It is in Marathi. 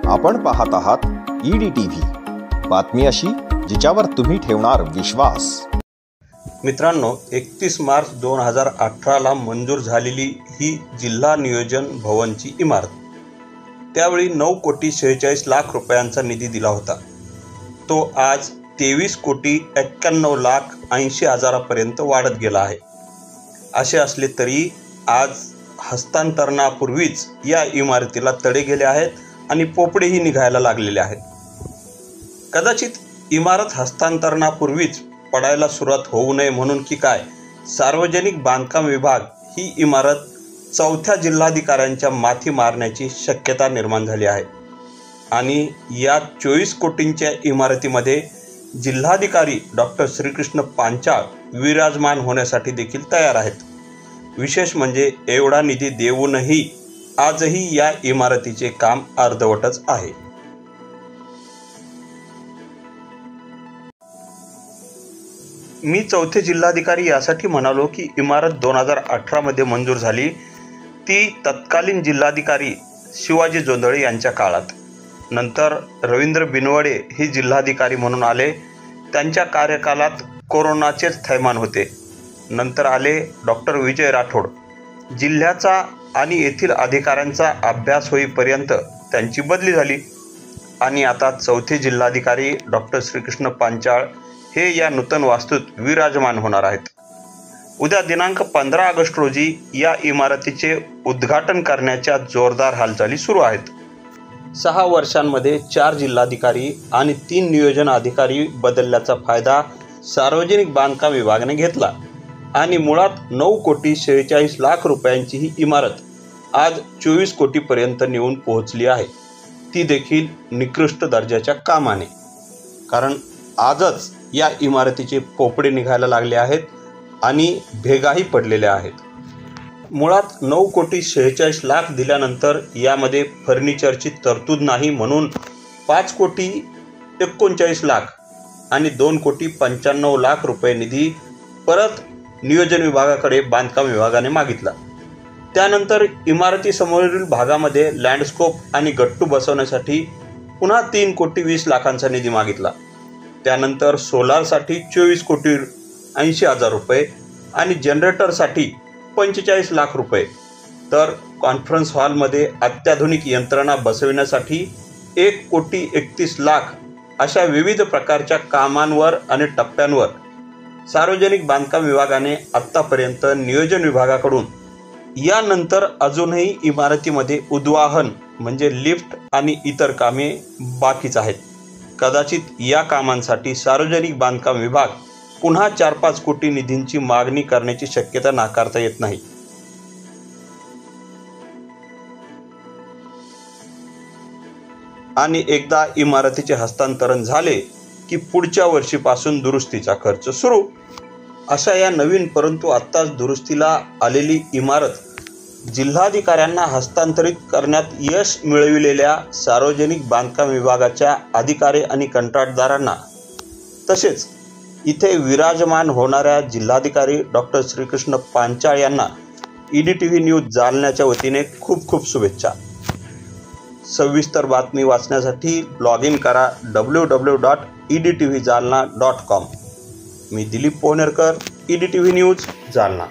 आपण पाहत आहात EDTV, बातमी अशी जिच्यावर तुम्ही ठेवणार विश्वास। मित्रांनो, 31 मार्च 2018ला मंजूर झालेली ही जिल्हा नियोजन भवनची इमारत, त्यावेळी 9,46,00,000 रुपयांचा निधी दिला होता। तो आज 23,91,80,000 पर्यंत वाढत गेला आहे। असे असले तरी आज हस्तांतरणापूर्वीच या इमारतीला तडे गेले आहेत आणि पोपडेही निघायला लागलेले आहेत। कदाचित इमारत हस्तांतरणापूर्वीच पडायला सुरुवात होऊ नये म्हणून की काय, सार्वजनिक बांधकाम विभाग ही इमारत 4थ्या जिल्हाधिकाऱ्यांच्या माथी मारण्याची शक्यता निर्माण झाली आहे आणि या 24 कोटींच्या इमारतीमध्ये जिल्हाधिकारी डॉक्टर श्रीकृष्ण पांचाळ विराजमान होण्यासाठी देखील तयार आहेत। विशेष म्हणजे एवढा निधी देऊनही आजही या इमारतीचे काम अर्धवटच आहे। मी 4थे जिल्हाधिकारी यासाठी म्हणालो की इमारत 2018 मध्ये मंजूर झाली, ती तत्कालीन जिल्हाधिकारी शिवाजी जोंधळे यांच्या काळात। नंतर रवींद्र बिनवडे हे जिल्हाधिकारी म्हणून आले, त्यांच्या कार्यकालात कोरोनाचेच थैमान होते। नंतर आले डॉक्टर विजय राठोड। जिल्ह्याचा आणि येथील अधिकाऱ्यांचा अभ्यास होईपर्यंत त्यांची बदली झाली आणि आता 4थे जिल्हाधिकारी डॉक्टर श्रीकृष्ण पांचाळ हे या नूतन वास्तूत विराजमान होणार आहेत। उद्या दिनांक 15 ऑगस्ट रोजी या इमारतीचे उद्घाटन करण्याच्या जोरदार हालचाली सुरू आहेत। 6 वर्षांमध्ये 4 जिल्हाधिकारी आणि 3 नियोजन अधिकारी बदलल्याचा फायदा सार्वजनिक बांधकाम विभागाने घेतला आणि मुळात 9,46,00,000 रुपयांची ही इमारत आज 24 कोटीपर्यंत नेऊन पोहोचली आहे, ती देखील निकृष्ट दर्जाच्या कामाने। कारण आजच या इमारतीचे पोपडे निघायला लागले आहेत आणि भेगाही पडलेल्या आहेत। मुळात 9,46,00,000 दिल्यानंतर यामध्ये फर्निचरची तरतूद नाही म्हणून 5,39,00,000 आणि 2,95,00,000 रुपये निधी परत नियोजन विभागाकडे बांधकाम विभागाने मागितला। त्यानंतर इमारतीसमोरील भागामध्ये लँडस्कोप आणि गट्टू बसवण्यासाठी पुन्हा 3,20,00,000चा निधी मागितला। त्यानंतर सोलारसाठी 24,80,000 रुपये आणि जनरेटरसाठी 45,00,000 रुपये, तर कॉन्फरन्स हॉलमध्ये अत्याधुनिक यंत्रणा बसविण्यासाठी 1,31,00,000 अशा विविध प्रकारच्या कामांवर आणि टप्प्यांवर सार्वजनिक बांधकाम विभागाने आत्तापर्यंत नियोजन विभागाकडून यानंतर अजूनही इमारतीमध्ये उद्वाहन म्हणजे लिफ्ट आणि इतर कामे बाकीच आहेत। कदाचित या कामांसाठी सार्वजनिक बांधकाम विभाग पुन्हा 4-5 कोटी निधींची मागणी करण्याची शक्यता नाकारता येत नाही। आणि एकदा इमारतीचे हस्तांतरण झाले की पुढच्या वर्षीपासून दुरुस्तीचा खर्च सुरू। अशा या नवीन परंतु आत्ताच दुरुस्तीला आलेली इमारत जिल्हाधिकाऱ्यांना हस्तांतरित करण्यात यश मिळविलेल्या सार्वजनिक बांधकाम विभागाच्या अधिकारी आणि कंत्राटदारांना, तसेच इथे विराजमान होणाऱ्या जिल्हाधिकारी डॉक्टर श्रीकृष्ण पांचाळ यांना EDTV न्यूज जालन्याच्या वतीने खूप खूप शुभेच्छा। सविस्तर बातमी वाचण्यासाठी लॉग इन करा www.edtvjalna.com। मी दिलीप पोहनेरकर, EDTV न्यूज जालना।